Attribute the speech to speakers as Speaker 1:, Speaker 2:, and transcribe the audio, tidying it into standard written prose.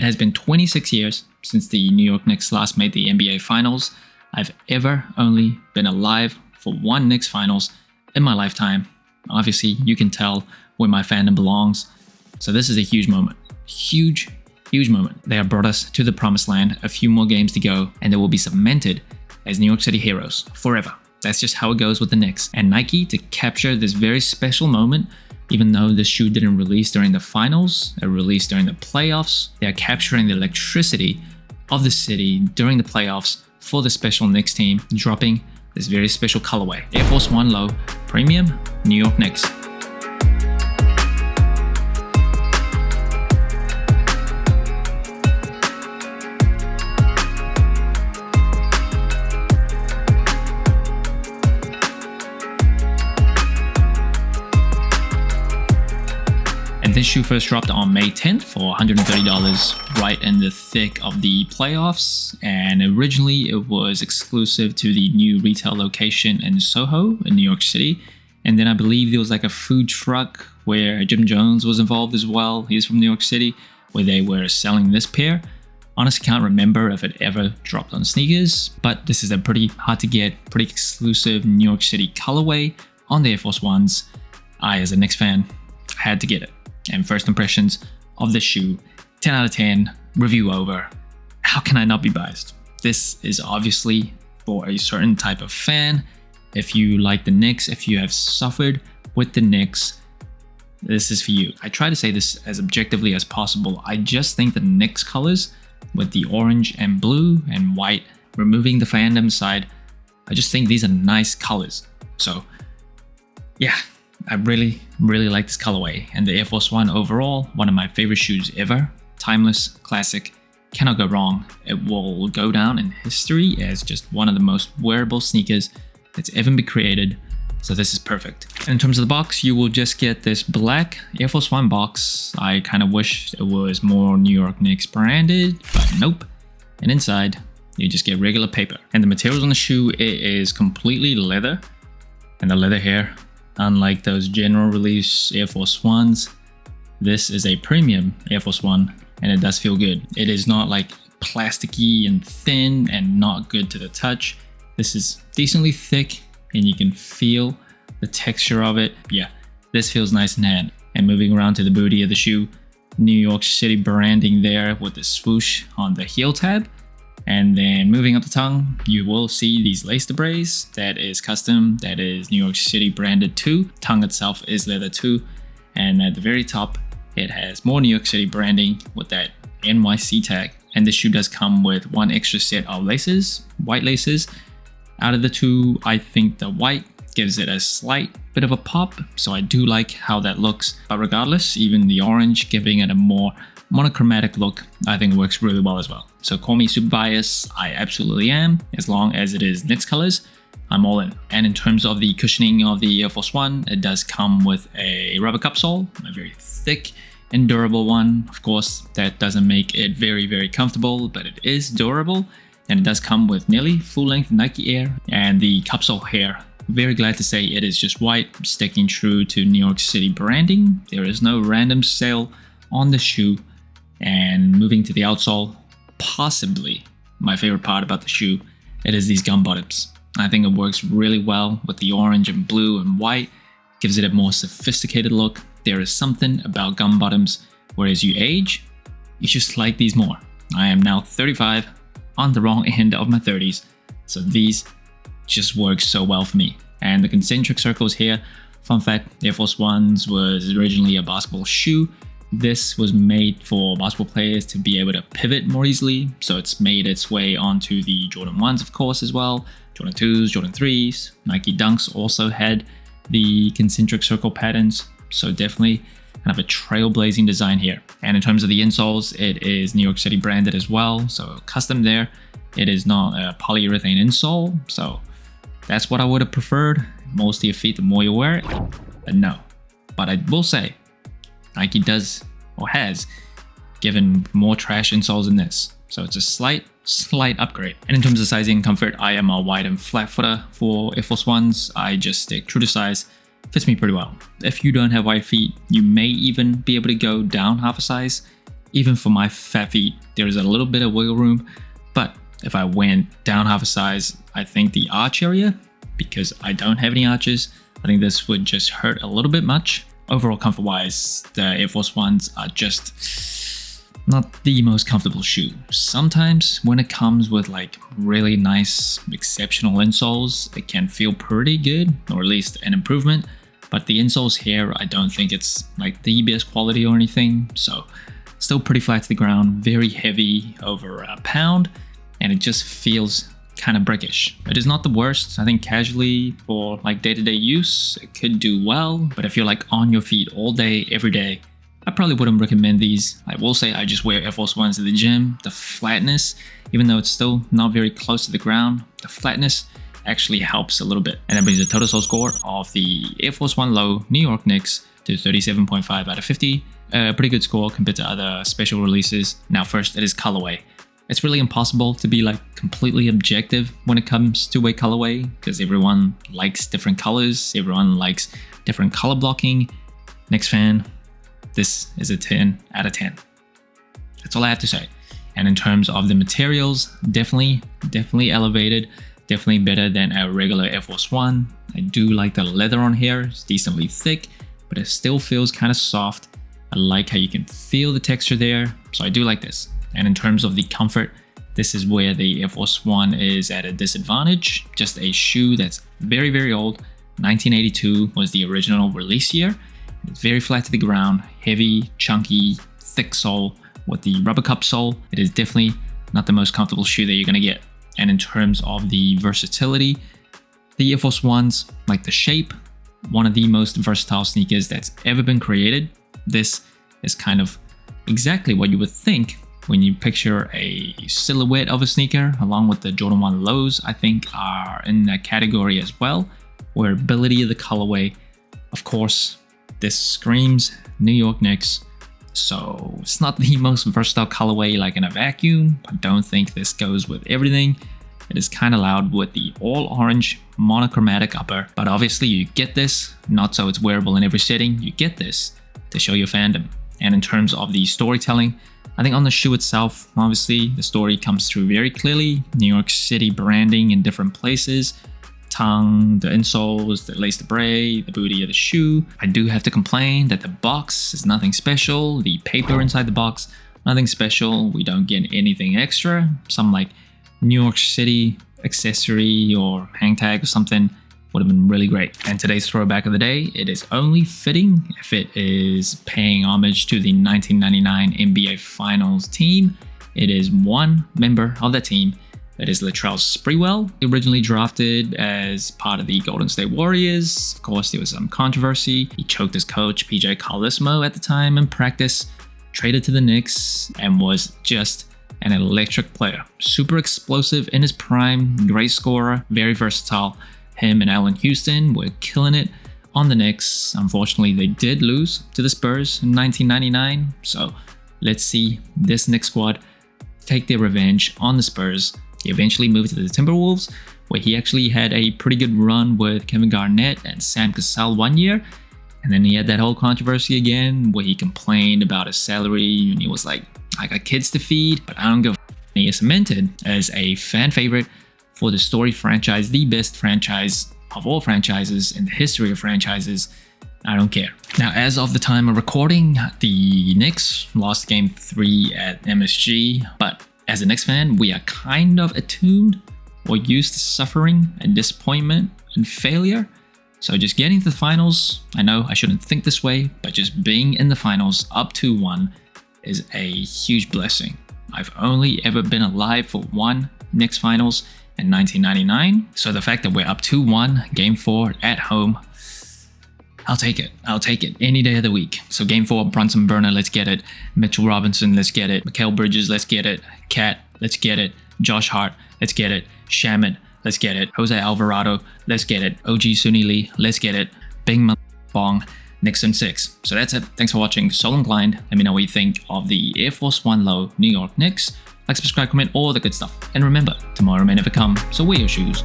Speaker 1: It has been 26 years since the New York Knicks last made the NBA Finals. I've ever only been alive for one Knicks Finals in my lifetime. Obviously, you can tell where my fandom belongs. So this is a huge moment. Huge moment. They have brought us to the promised land, a few more games to go, and they will be cemented as New York City heroes forever. That's just how it goes with the Knicks. And Nike, to capture this very special moment, even though the shoe didn't release during the finals, it released during the playoffs, they are capturing the electricity of the city during the playoffs for the special Knicks team, dropping this very special colorway. Air Force 1 Low Premium New York Knicks. And this shoe first dropped on May 10th for $130, right in the thick of the playoffs. And originally it was exclusive to the new retail location in Soho in New York City. And then I believe there was like a food truck where Jim Jones was involved as well. He's from New York City, where they were selling this pair. Honestly, can't remember if it ever dropped on sneakers, but this is a pretty hard to get, pretty exclusive New York City colorway on the Air Force Ones. I, as a Knicks fan, had to get it. And first impressions of the shoe, 10 out of 10, review over. How can I not be biased? This is obviously for a certain type of fan. If you like the Knicks, if you have suffered with the Knicks, this is for you. I try to say this as objectively as possible. I just think the Knicks colors with the orange and blue and white, removing the fandom side, I just think these are nice colors. So yeah, I really like this colorway, and the Air Force 1 overall, one of my favorite shoes ever. Timeless, classic, cannot go wrong. It will go down in history as just one of the most wearable sneakers that's ever been created. So this is perfect. And in terms of the box, you will just get this black Air Force 1 box. I kind of wish it was more New York Knicks branded, but nope. And inside, you just get regular paper. And the materials on the shoe, it is completely leather, and the leather here, unlike those general release Air Force 1s, this is a premium Air Force 1, and it does feel good. It is not like plasticky and thin and not good to the touch. This is decently thick and you can feel the texture of it. Yeah, this feels nice in hand. And moving around to the booty of the shoe, New York City branding there with the swoosh on the heel tab. And then moving up the tongue, you will see these lace debris. That is custom, that is New York City branded too. Tongue itself is leather too. And at the very top, it has more New York City branding with that NYC tag. And the shoe does come with one extra set of laces, white laces. Out of the two, I think the white gives it a slight bit of a pop. So I do like how that looks. But regardless, even the orange giving it a more monochromatic look, I think works really well as well. So call me super biased, I absolutely am. As long as it is Knicks colors, I'm all in. And in terms of the cushioning of the Air Force 1, it does come with a rubber cup sole, a very thick and durable one. Of course, that doesn't make it very comfortable, but it is durable. And it does come with nearly full-length Nike Air, and the cup sole here, very glad to say it is just white, sticking true to New York City branding. There is no random sale on the shoe. And moving to the outsole, possibly my favorite part about the shoe, it is these gum bottoms. I think it works really well with the orange and blue and white, gives it a more sophisticated look. There is something about gum bottoms where as you age, you just like these more. I am now 35, on the wrong end of my 30s, so these just work so well for me. And the concentric circles here, fun fact, Air Force 1s was originally a basketball shoe. This was made for basketball players to be able to pivot more easily, so it's made its way onto the Jordan 1s, of course, as well. Jordan 2s, Jordan 3s, Nike Dunks also had the concentric circle patterns, so definitely kind of a trailblazing design here. And in terms of the insoles, it is New York City branded as well, so custom there. It is not a polyurethane insole, so that's what I would have preferred. Most of your feet, the more you wear it, but no. But I will say, Nike does, or has, given more trash insoles than this. So it's a slight upgrade. And in terms of sizing and comfort, I am a wide and flat footer for Air Force 1s. I just stick true to size. Fits me pretty well. If you don't have wide feet, you may even be able to go down half a size Even for my fat feet, there is a little bit of wiggle room, but if I went down half a size, I think the arch area, because I don't have any arches, I think this would just hurt a little bit much. Overall comfort wise, the Air Force Ones are just not the most comfortable shoe. Sometimes when it comes with like really nice, exceptional insoles, it can feel pretty good, or at least an improvement. But the insoles here, I don't think it's like the best quality or anything. So still pretty flat to the ground, very heavy, over a pound, and it just feels kind of brickish. It is not the worst. I think casually for like day-to-day use, it could do well, but if you're like on your feet all day, every day, I probably wouldn't recommend these. I will say I just wear Air Force Ones to the gym. The flatness, even though it's still not very close to the ground, the flatness actually helps a little bit. And that brings the total sole score of the Air Force One Low New York Knicks to 37.5 out of 50. A pretty good score compared to other special releases. Now first, it is colorway. It's really impossible to be like completely objective when it comes to a colorway because everyone likes different colors, everyone likes different color blocking. Knicks fan, this is a 10 out of 10. That's all I have to say. And in terms of the materials, definitely elevated, definitely better than a regular Air Force One. I do like the leather on here, it's decently thick, but it still feels kind of soft. I like how you can feel the texture there, so I do like this. And in terms of the comfort, this is where the Air Force One is at a disadvantage. Just a shoe that's very, very old. 1982 was the original release year. It's very flat to the ground, heavy, chunky, thick sole with the rubber cup sole. It is definitely not the most comfortable shoe that you're gonna get. And in terms of the versatility, the Air Force Ones, like the shape, one of the most versatile sneakers that's ever been created. This is kind of exactly what you would think when you picture a silhouette of a sneaker, along with the Jordan 1 lows, I think are in that category as well. Wearability of the colorway, of course, this screams New York Knicks. So it's not the most versatile colorway like in a vacuum. I don't think this goes with everything. It is kind of loud with the all orange monochromatic upper, but obviously you get this, not so it's wearable in every setting, you get this to show your fandom. And in terms of the storytelling, I think on the shoe itself, obviously the story comes through very clearly. New York City branding in different places, tongue, the insoles, the lace de bray, the booty of the shoe. I do have to complain that the box is nothing special. The paper inside the box, nothing special. We don't get anything extra. Some like New York City accessory or hang tag or something would have been really great. And today's throwback of the day, it is only fitting if it is paying homage to the 1999 NBA Finals team. It is one member of that team. That is Latrell Sprewell, originally drafted as part of the Golden State Warriors. Of course, there was some controversy. He choked his coach, PJ Carlesimo, at the time in practice, traded to the Knicks, and was just an electric player. Super explosive in his prime, great scorer, very versatile. Him and Allen Houston were killing it on the Knicks. Unfortunately, they did lose to the Spurs in 1999. So let's see this Knicks squad take their revenge on the Spurs. He eventually moved to the Timberwolves, where he actually had a pretty good run with Kevin Garnett and Sam Cassell one year. And then he had that whole controversy again, where he complained about his salary and he was like, I got kids to feed, but I don't give a f. He is cemented as a fan favorite for the storied franchise, the best franchise of all franchises in the history of franchises. I don't care. Now, as of the time of recording, the Knicks lost Game 3 at MSG, but as a Knicks fan, we are kind of attuned or used to suffering and disappointment and failure. So just getting to the finals, I know I shouldn't think this way, but just being in the finals up 2-1 is a huge blessing. I've only ever been alive for one Knicks finals in 1999. So the fact that we're up 2-1, Game 4 at home, I'll take it. I'll take it any day of the week. So Game 4, Brunson Burner, let's get it. Mitchell Robinson, let's get it. Mikal Bridges, let's get it. Cat, let's get it. Josh Hart, let's get it. Shamit, let's get it. Jose Alvarado, let's get it. OG Sunny Lee, let's get it. Bing Bong, Nixon 6. So that's it. Thanks for watching. So inclined. Let me know what you think of the Air Force One Low New York Knicks. Like, subscribe, comment, all the good stuff. And remember, tomorrow may never come, so wear your shoes